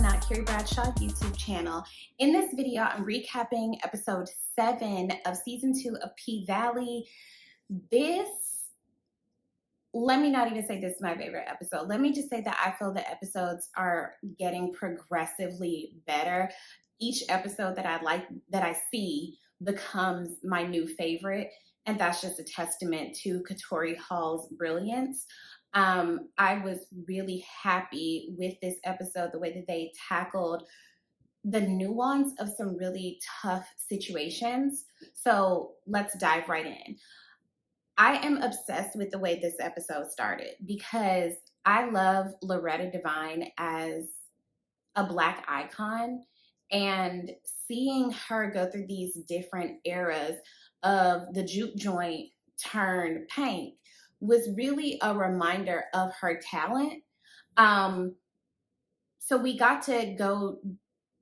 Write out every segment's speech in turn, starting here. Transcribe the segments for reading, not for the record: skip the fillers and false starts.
Not Carrie Bradshaw YouTube channel. In this video, I'm recapping episode 7 of season 2 of P-Valley. Let me not even say this is my favorite episode. Let me just say that I feel the episodes are getting progressively better. Each episode that I see becomes my new favorite, and that's just a testament to Katori Hall's brilliance. I was really happy with this episode, the way that they tackled the nuance of some really tough situations. So let's dive right in. I am obsessed with the way this episode started because I love Loretta Devine as a Black icon, and seeing her go through these different eras of the juke joint turned Pank was really a reminder of her talent. So we got to go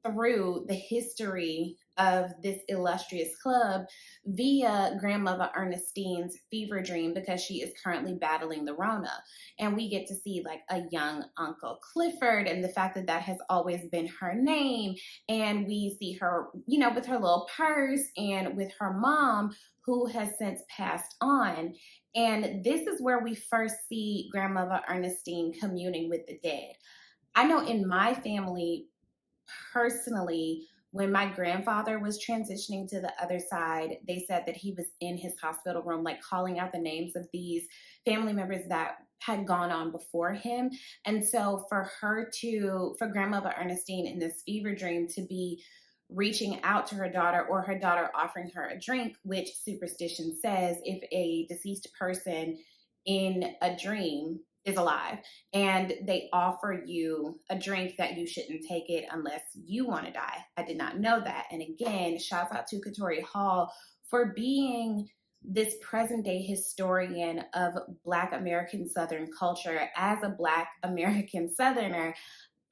through the history of this illustrious club via Grandmother Ernestine's fever dream, because she is currently battling the Rona. And we get to see like a young Uncle Clifford, and the fact that that has always been her name. And we see her, with her little purse and with her mom, who has since passed on. And this is where we first see Grandmother Ernestine communing with the dead. I know in my family, personally, when my grandfather was transitioning to the other side, they said that he was in his hospital room, like calling out the names of these family members that had gone on before him. And so for Grandmother Ernestine in this fever dream to be reaching out to her daughter, or her daughter offering her a drink, which superstition says if a deceased person in a dream is alive and they offer you a drink, that you shouldn't take it unless you want to die. I did not know that. And again, shout out to Katori Hall for being this present day historian of Black American Southern culture. As a Black American Southerner,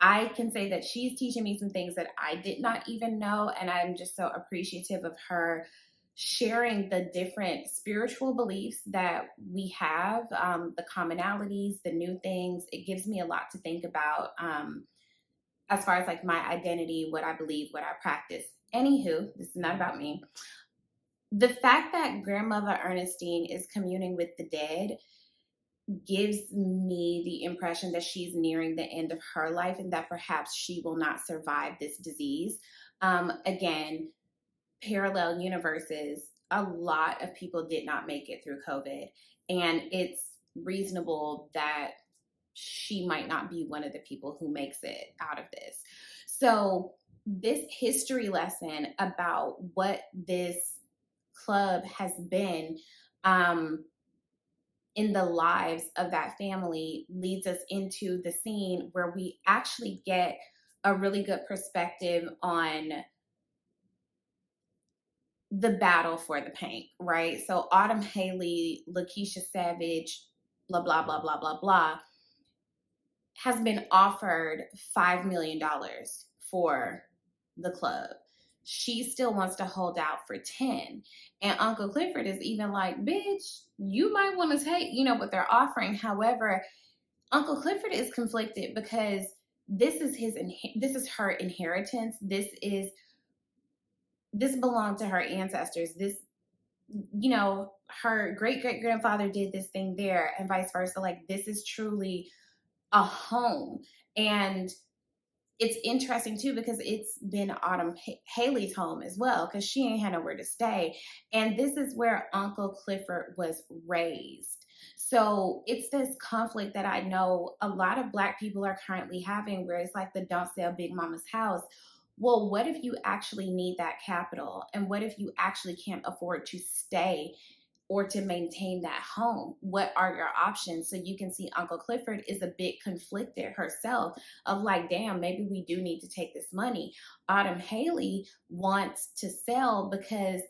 I can say that she's teaching me some things that I did not even know. And I'm just so appreciative of her sharing the different spiritual beliefs that we have, the commonalities, the new things. It gives me a lot to think about as far as like my identity, what I believe, what I practice. Anywho, this is not about me. The fact that Grandmother Ernestine is communing with the dead gives me the impression that she's nearing the end of her life, and that perhaps she will not survive this disease. Again, parallel universes, a lot of people did not make it through COVID, and it's reasonable that she might not be one of the people who makes it out of this. So this history lesson about what this club has been in the lives of that family leads us into the scene where we actually get a really good perspective on the battle for the Pank, right? So Autumn Haley, Lakeisha Savage, blah, blah, blah, blah, blah, blah, has been offered $5 million for the club. She still wants to hold out for 10. And Uncle Clifford is even like, bitch, you might want to take, what they're offering. However, Uncle Clifford is conflicted because this is her inheritance. This belonged to her ancestors. Her great-great-grandfather did this thing there, and vice versa. Like, this is truly a home. And it's interesting too, because it's been Autumn Haley's home as well, because she ain't had nowhere to stay. And this is where Uncle Clifford was raised. So it's this conflict that I know a lot of Black people are currently having, where it's like the don't sell Big Mama's house. Well, what if you actually need that capital? And what if you actually can't afford to stay or to maintain that home? What are your options? So you can see Uncle Clifford is a bit conflicted herself of like, damn, maybe we do need to take this money. Autumn Haley wants to sell because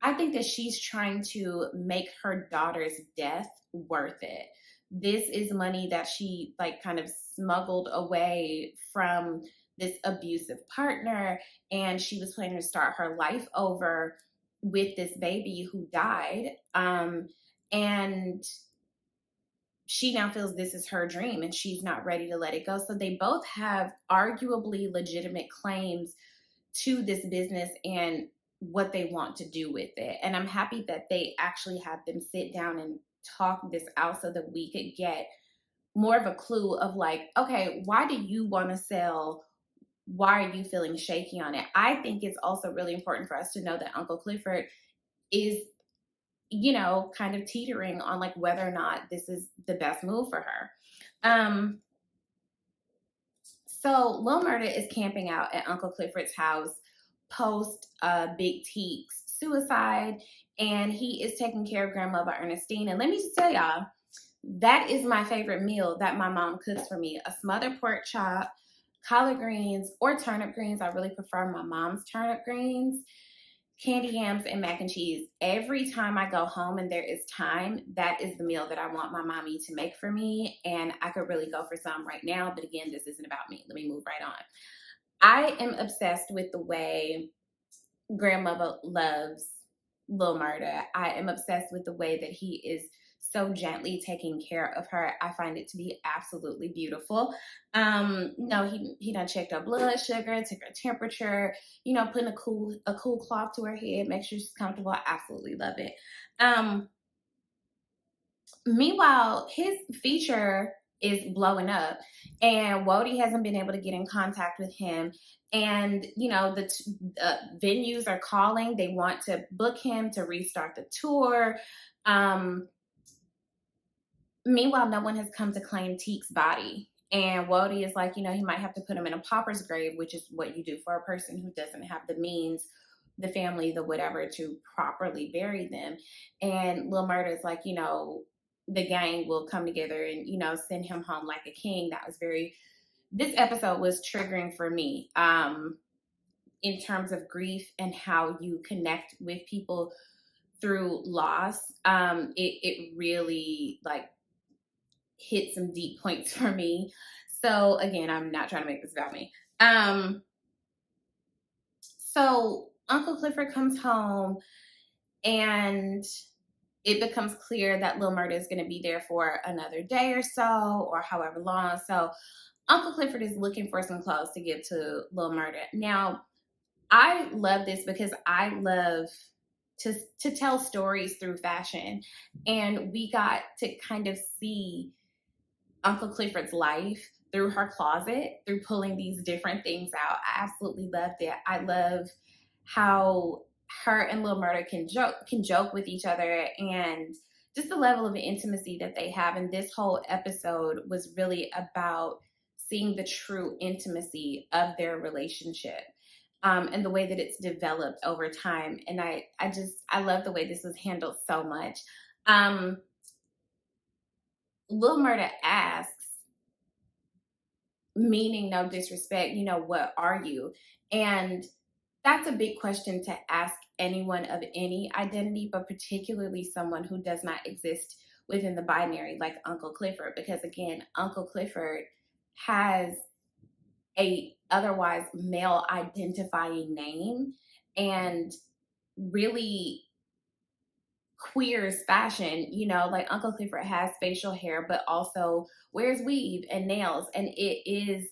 I think that she's trying to make her daughter's death worth it. This is money that she like kind of smuggled away from this abusive partner, and she was planning to start her life over with this baby who died. And she now feels this is her dream and she's not ready to let it go. So they both have arguably legitimate claims to this business and what they want to do with it. And I'm happy that they actually had them sit down and talk this out so that we could get more of a clue of like, okay, why do you want to sell? Why are you feeling shaky on it? I think it's also really important for us to know that Uncle Clifford is, you know, kind of teetering on like whether or not this is the best move for her. So Lil Murda is camping out at Uncle Clifford's house post Big Teek's suicide, and he is taking care of Grandmother Ernestine. And let me just tell y'all, that is my favorite meal that my mom cooks for me: a smothered pork chop, collard greens, or turnip greens. I really prefer my mom's turnip greens, candy yams, and mac and cheese. Every time I go home and there is time, that is the meal that I want my mommy to make for me. And I could really go for some right now. But again, this isn't about me. Let me move right on. I am obsessed with the way Grandmother loves Lil Murda. I am obsessed with the way that he is so gently taking care of her. I find it to be absolutely beautiful. No, he done checked her blood sugar, took her temperature, you know, putting a cool cloth to her head, make sure she's comfortable. I absolutely love it. Meanwhile, his feature is blowing up, and Wody hasn't been able to get in contact with him. And, you know, the venues are calling. They want to book him to restart the tour. Meanwhile, no one has come to claim Teek's body. And Wody is like, you know, he might have to put him in a pauper's grave, which is what you do for a person who doesn't have the means, the family, the whatever, to properly bury them. And Lil Murda is like, you know, the gang will come together and, you know, send him home like a king. This episode was triggering for me in terms of grief and how you connect with people through loss. It really like hit some deep points for me. So again, I'm not trying to make this about me. So Uncle Clifford comes home and it becomes clear that Lil Murda is going to be there for another day or so, or however long. So Uncle Clifford is looking for some clothes to give to Lil Murda. Now, I love this because I love to tell stories through fashion. And we got to kind of see Uncle Clifford's life through her closet, through pulling these different things out. I absolutely loved it. I love how her and Lil Murda can joke with each other, and just the level of intimacy that they have. And this whole episode was really about seeing the true intimacy of their relationship, and the way that it's developed over time. And I love the way this was handled so much. Lil Murda asks, meaning no disrespect, you know, what are you? And that's a big question to ask anyone of any identity, but particularly someone who does not exist within the binary like Uncle Clifford. Because again, Uncle Clifford has a otherwise male identifying name and really queers fashion. You know, like Uncle Clifford has facial hair, but also wears weave and nails. And it is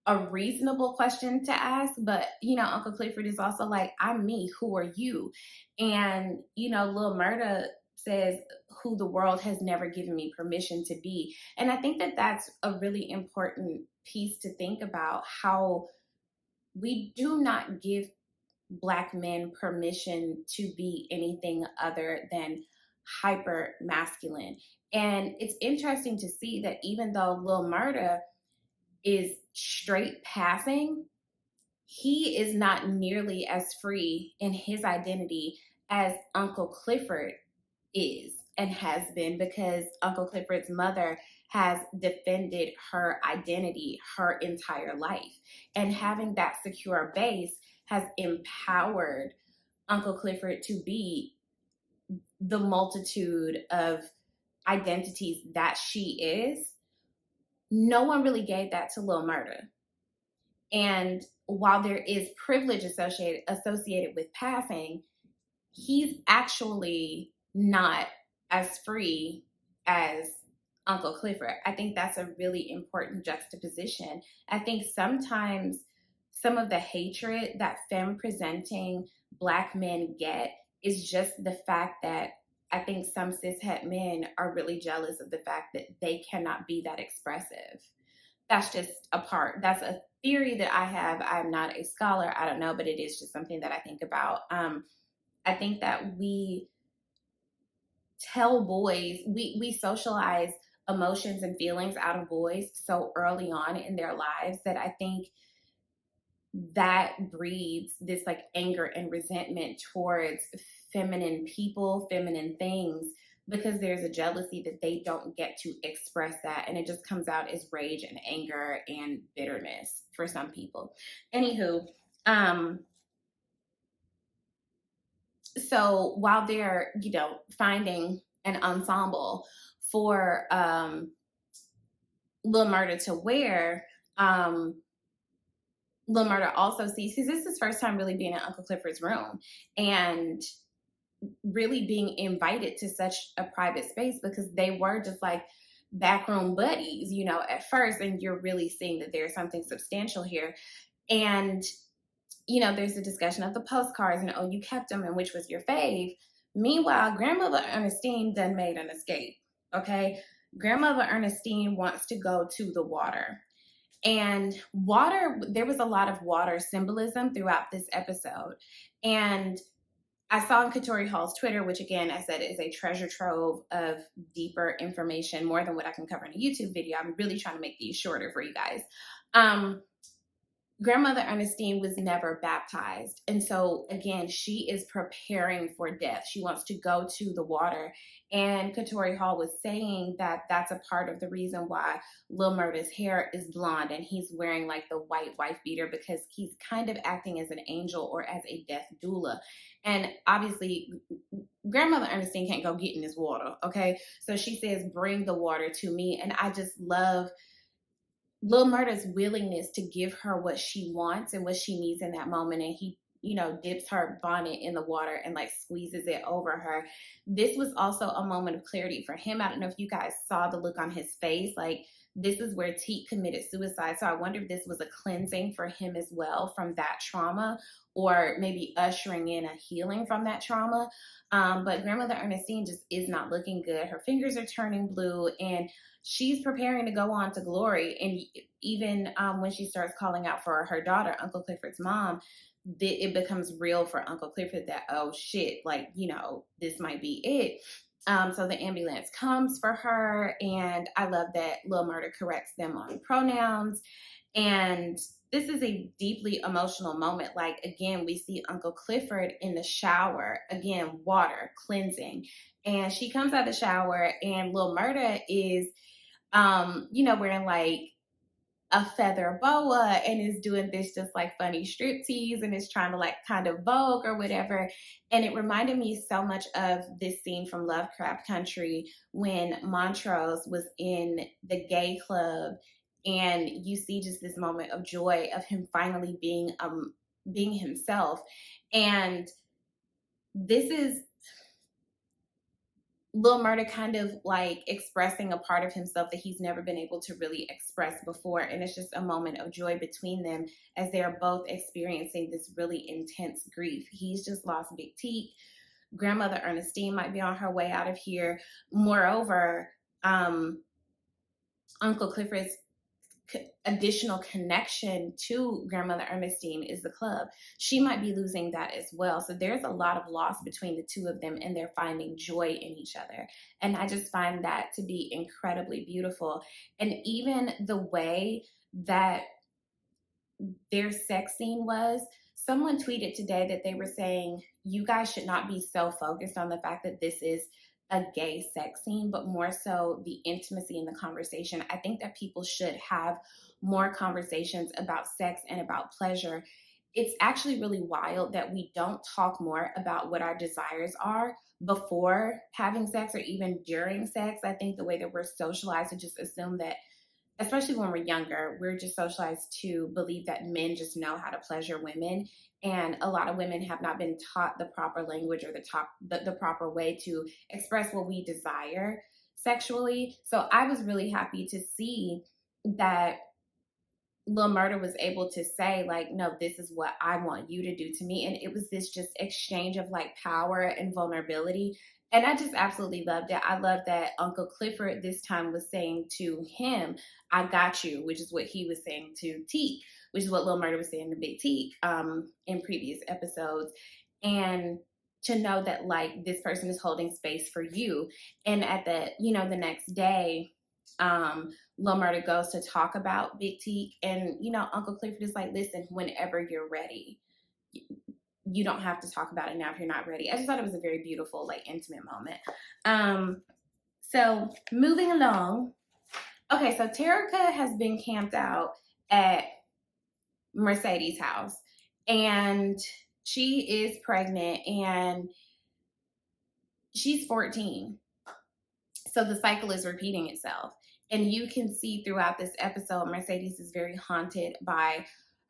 a reasonable question to ask, but you know, Uncle Clifford is also like, I'm me, who are you? And you know, Lil Murda says, who the world has never given me permission to be. And I think that that's a really important piece to think about, how we do not give Black men permission to be anything other than hyper masculine. And it's interesting to see that even though Lil Murda is straight passing, he is not nearly as free in his identity as Uncle Clifford is and has been, because Uncle Clifford's mother has defended her identity her entire life. And having that secure base has empowered Uncle Clifford to be the multitude of identities that she is. No one really gave that to Lil Murda. And while there is privilege associated with passing, he's actually not as free as Uncle Clifford. I think that's a really important juxtaposition. I think sometimes some of the hatred that femme presenting Black men get is just the fact that I think some cishet men are really jealous of the fact that they cannot be that expressive. That's just that's a theory that I have. I'm not a scholar, I don't know, but it is just something that I think about. I think that we tell boys, we socialize emotions and feelings out of boys so early on in their lives that I think that breeds this like anger and resentment towards feminine people, feminine things, because there's a jealousy that they don't get to express that. And it just comes out as rage and anger and bitterness for some people. Anywho, so while they're, finding an ensemble for Lil Murda to wear, Lil Murda also sees, because this is his first time really being in Uncle Clifford's room and really being invited to such a private space, because they were just like backroom buddies, at first, and you're really seeing that there's something substantial here. And there's a discussion of the postcards and, oh, you kept them and which was your fave. Meanwhile, Grandmother Ernestine done made an escape, okay? Grandmother Ernestine wants to go to the water. And water, there was a lot of water symbolism throughout this episode. And I saw on Katori Hall's Twitter, which again, I said is a treasure trove of deeper information, more than what I can cover in a YouTube video. I'm really trying to make these shorter for you guys. Grandmother Ernestine was never baptized. And so, again, she is preparing for death. She wants to go to the water. And Katori Hall was saying that that's a part of the reason why Lil Murda's hair is blonde and he's wearing like the white wife beater, because he's kind of acting as an angel or as a death doula. And obviously, Grandmother Ernestine can't go get in this water, okay? So she says, bring the water to me. And I just love Lil Murda's willingness to give her what she wants and what she needs in that moment. And he, dips her bonnet in the water and like squeezes it over her. This was also a moment of clarity for him. I don't know if you guys saw the look on his face. Like, this is where Teak committed suicide. So I wonder if this was a cleansing for him as well from that trauma, or maybe ushering in a healing from that trauma. But Grandmother Ernestine just is not looking good. Her fingers are turning blue and she's preparing to go on to glory. And even when she starts calling out for her daughter, Uncle Clifford's mom, it becomes real for Uncle Clifford that, oh shit, like, this might be it. So the ambulance comes for her, and I love that Lil Murda corrects them on pronouns. And this is a deeply emotional moment. Like, again, we see Uncle Clifford in the shower, again, water, cleansing. And she comes out of the shower and Lil Murda is, wearing like a feather boa and is doing this just like funny striptease and is trying to like kind of vogue or whatever. And it reminded me so much of this scene from Lovecraft Country when Montrose was in the gay club, and you see just this moment of joy of him finally being himself. And this is Lil Murda kind of like expressing a part of himself that he's never been able to really express before. And it's just a moment of joy between them as they're both experiencing this really intense grief. He's just lost Big Teak. Grandmother Ernestine might be on her way out of here. Moreover, Uncle Clifford's additional connection to Grandmother Ernestine is the club. She might be losing that as well. So there's a lot of loss between the two of them, and they're finding joy in each other. And I just find that to be incredibly beautiful. And even the way that their sex scene was, someone tweeted today that they were saying, you guys should not be so focused on the fact that this is a gay sex scene, but more so the intimacy in the conversation. I think that people should have more conversations about sex and about pleasure. It's actually really wild that we don't talk more about what our desires are before having sex or even during sex. I think the way that we're socialized to just assume that, especially when we're younger, we're just socialized to believe that men just know how to pleasure women. And a lot of women have not been taught the proper language or the proper way to express what we desire. sexually. So I was really happy to see that Lil Murda was able to say, like, no, this is what I want you to do to me. And it was this just exchange of like power and vulnerability. And I just absolutely loved it. I love that Uncle Clifford this time was saying to him, I got you, which is what he was saying to Teak, which is what Lil Murda was saying to Big Teak in previous episodes. And to know that like this person is holding space for you. And at the, the next day, Lil Murda goes to talk about Big Teak, and Uncle Clifford is like, listen, whenever you're ready, you don't have to talk about it now if you're not ready. I just thought it was a very beautiful, like, intimate moment. So moving along. Okay, so Terricka has been camped out at Mercedes' house, and she is pregnant, and she's 14. So the cycle is repeating itself. And you can see throughout this episode, Mercedes is very haunted by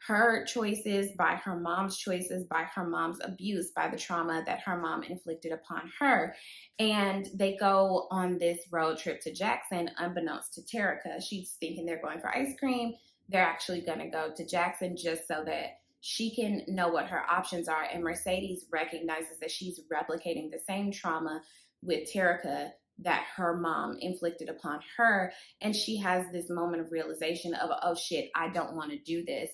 her choices, by her mom's choices, by her mom's abuse, by the trauma that her mom inflicted upon her. And they go on this road trip to Jackson, unbeknownst to Terricka. She's thinking they're going for ice cream. They're actually going to go to Jackson just so that she can know what her options are. And Mercedes recognizes that she's replicating the same trauma with Terricka that her mom inflicted upon her. And she has this moment of realization of, oh shit, I don't want to do this.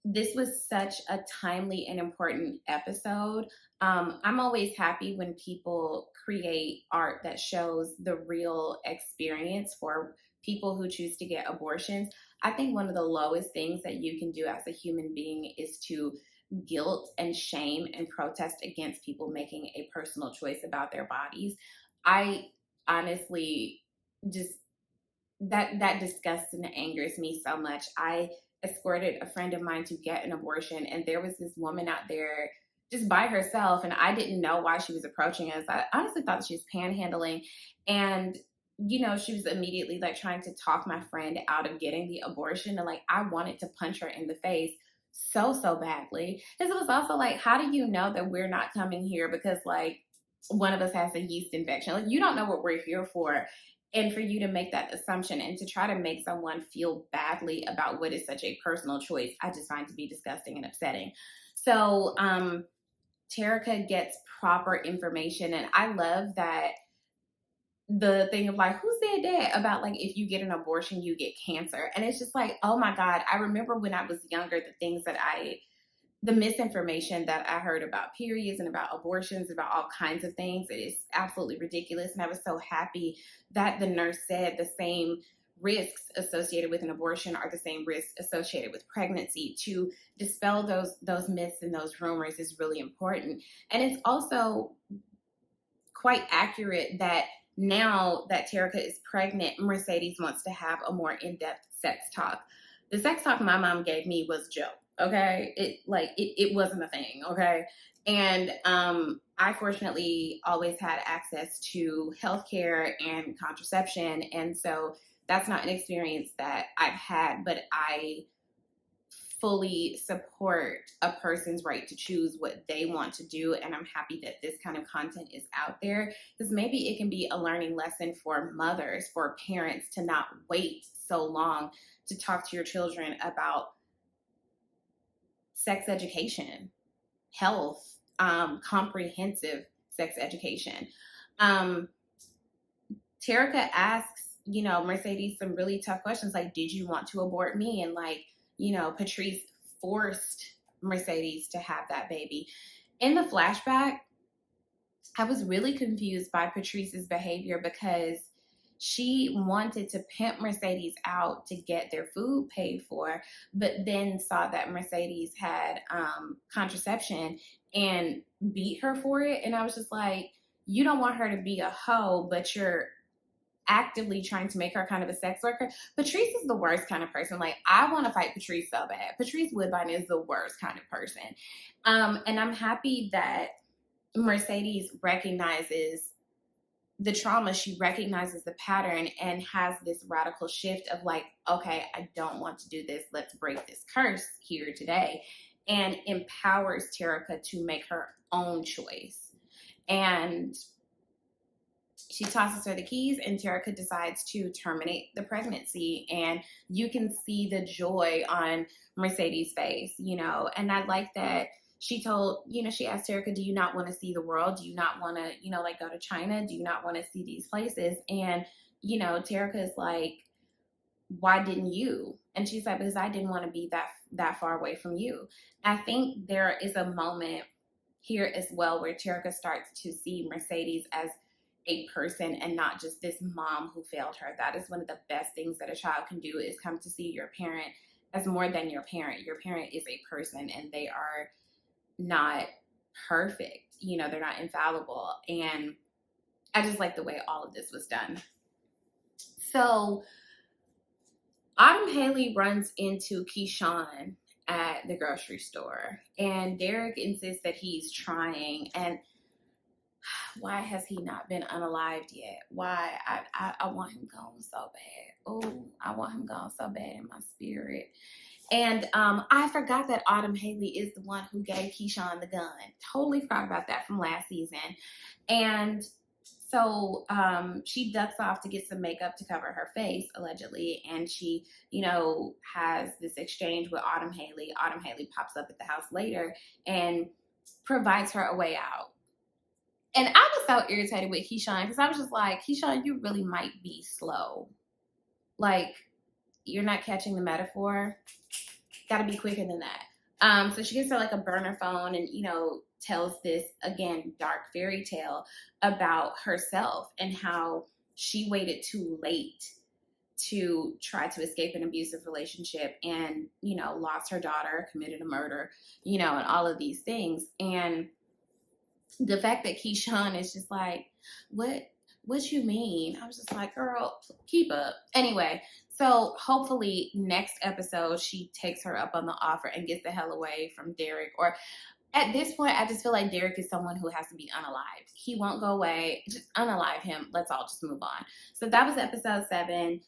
This was such a timely and important episode. I'm always happy when people create art that shows the real experience for people who choose to get abortions. I think one of the lowest things that you can do as a human being is to guilt and shame and protest against people making a personal choice about their bodies. I honestly just that disgusts and angers me so much. I escorted a friend of mine to get an abortion, and there was this woman out there just by herself, and I didn't know why she was approaching us. I honestly thought she was panhandling, and she was immediately like trying to talk my friend out of getting the abortion, and like I wanted to punch her in the face so badly. Because it was also like, how do you know that we're not coming here because like one of us has a yeast infection? Like, you don't know what we're here for. And for you to make that assumption and to try to make someone feel badly about what is such a personal choice, I just find to be disgusting and upsetting. So Terricka gets proper information. And I love that the thing of like, who said that about like, if you get an abortion, you get cancer. And it's just like, oh my God, I remember when I was younger, the misinformation that I heard about periods and about abortions, about all kinds of things. It is absolutely ridiculous. And I was so happy that the nurse said the same risks associated with an abortion are the same risks associated with pregnancy. To dispel those myths and those rumors is really important. And it's also quite accurate that now that Terricka is pregnant, Mercedes wants to have a more in-depth sex talk. The sex talk my mom gave me was a joke. Okay. It wasn't a thing. Okay. And, I fortunately always had access to healthcare and contraception. And so that's not an experience that I've had, but I fully support a person's right to choose what they want to do. And I'm happy that this kind of content is out there, because maybe it can be a learning lesson for mothers, for parents, to not wait so long to talk to your children about sex education, health, comprehensive sex education. Terricka asks, Mercedes some really tough questions like, did you want to abort me? And like, Patrice forced Mercedes to have that baby. In the flashback, I was really confused by Patrice's behavior, because she wanted to pimp Mercedes out to get their food paid for, but then saw that Mercedes had contraception and beat her for it. And I was just like, you don't want her to be a hoe, but you're actively trying to make her kind of a sex worker. Patrice is the worst kind of person. Like, I want to fight Patrice so bad. Patrice Woodbine is the worst kind of person. And I'm happy that Mercedes recognizes the trauma, she recognizes the pattern, and has this radical shift of like, okay, I don't want to do this. Let's break this curse here today, and empowers Terricka to make her own choice. And she tosses her the keys, and Terricka decides to terminate the pregnancy. And you can see the joy on Mercedes' face, and I like that she told, she asked Terricka, do you not want to see the world? Do you not want to, like go to China? Do you not want to see these places? And, Terricka is like, why didn't you? And she's like, because I didn't want to be that far away from you. I think there is a moment here as well where Terricka starts to see Mercedes as a person and not just this mom who failed her. That is one of the best things that a child can do, is come to see your parent as more than your parent. Your parent is a person, and they are not perfect. They're not infallible. And I just like the way all of this was done. So Autumn Haley runs into Keyshawn at the grocery store, and Derek insists that he's trying. And why has he not been unalived yet? Why? I want him gone so bad. Oh, I want him gone so bad in my spirit. And I forgot that Autumn Haley is the one who gave Keyshawn the gun. Totally forgot about that from last season. And so she ducks off to get some makeup to cover her face, allegedly. And she, has this exchange with Autumn Haley. Autumn Haley pops up at the house later and provides her a way out. And I was so irritated with Keyshawn, because I was just like, Keyshawn, you really might be slow. Like, you're not catching the metaphor. Got to be quicker than that. So she gets her like a burner phone and, tells this, again, dark fairy tale about herself and how she waited too late to try to escape an abusive relationship and, lost her daughter, committed a murder, and all of these things. And the fact that Keyshawn is just like, what you mean? I was just like, girl, keep up. Anyway, so hopefully next episode she takes her up on the offer and gets the hell away from Derek. Or at this point, I just feel like Derek is someone who has to be unalived. He won't go away. Just unalive him. Let's all just move on. So that was episode 7.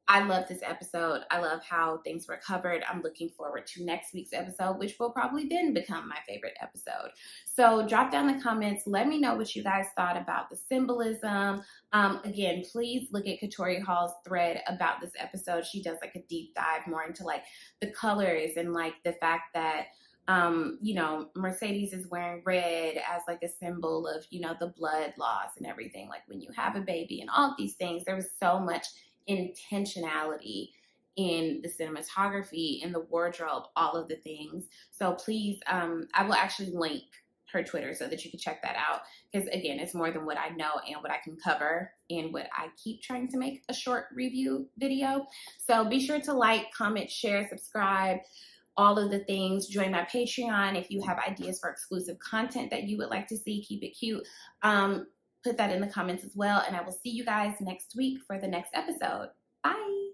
I love this episode. I love how things were covered. I'm looking forward to next week's episode, which will probably then become my favorite episode. So drop down the comments. Let me know what you guys thought about the symbolism. Again, please look at Katori Hall's thread about this episode. She does like a deep dive more into like the colors and like the fact that Mercedes is wearing red as like a symbol of, the blood loss and everything. Like when you have a baby and all of these things, there was so much intentionality in the cinematography, in the wardrobe, all of the things. So please, I will actually link her Twitter so that you can check that out, because again, it's more than what I know and what I can cover and what I keep trying to make a short review video. So be sure to like, comment, share, subscribe, all of the things. Join my Patreon if you have ideas for exclusive content that you would like to see. Keep it cute. Put that in the comments as well. And I will see you guys next week for the next episode. Bye.